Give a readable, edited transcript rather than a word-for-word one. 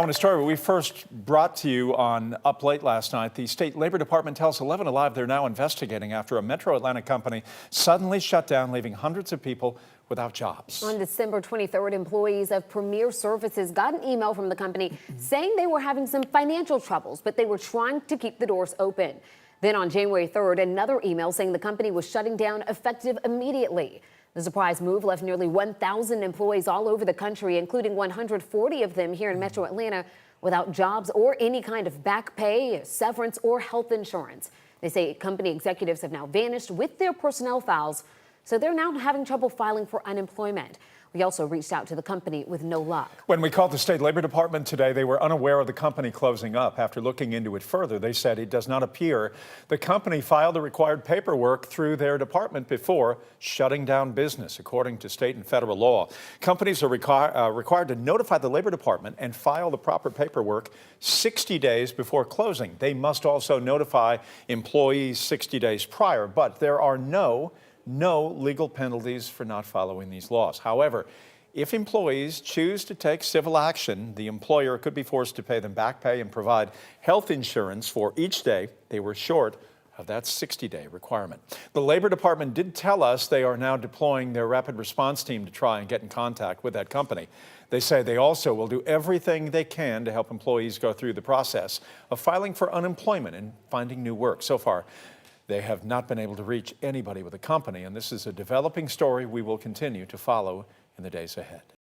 On a story we first brought to you on Up Late last night, the state labor department tells 11 Alive they're now investigating after a Metro Atlanta company suddenly shut down, leaving hundreds of people without jobs. On December 23rd, employees of Premier Services got an email from the company saying they were having some financial troubles, but they were trying to keep the doors open. Then on January 3rd, another email saying the company was shutting down effective immediately. The surprise move left nearly 1,000 employees all over the country, including 140 of them here in Metro Atlanta, without jobs or any kind of back pay, severance, or health insurance. They say company executives have now vanished with their personnel files, so they're now having trouble filing for unemployment. We also reached out to the company with no luck. When we called the state labor department today, they were unaware of the company closing up. After looking into it further, they said it does not appear the company filed the required paperwork through their department before shutting down business, according to state and federal law. Companies are required to notify the labor department and file the proper paperwork 60 days before closing. They must also notify employees 60 days prior, but there are no legal penalties for not following these laws. However, if employees choose to take civil action, the employer could be forced to pay them back pay and provide health insurance for each day they were short of that 60-day requirement. The Labor Department did tell us they are now deploying their rapid response team to try and get in contact with that company. They say they also will do everything they can to help employees go through the process of filing for unemployment and finding new work. So far, they have not been able to reach anybody with the company, and this is a developing story we will continue to follow in the days ahead.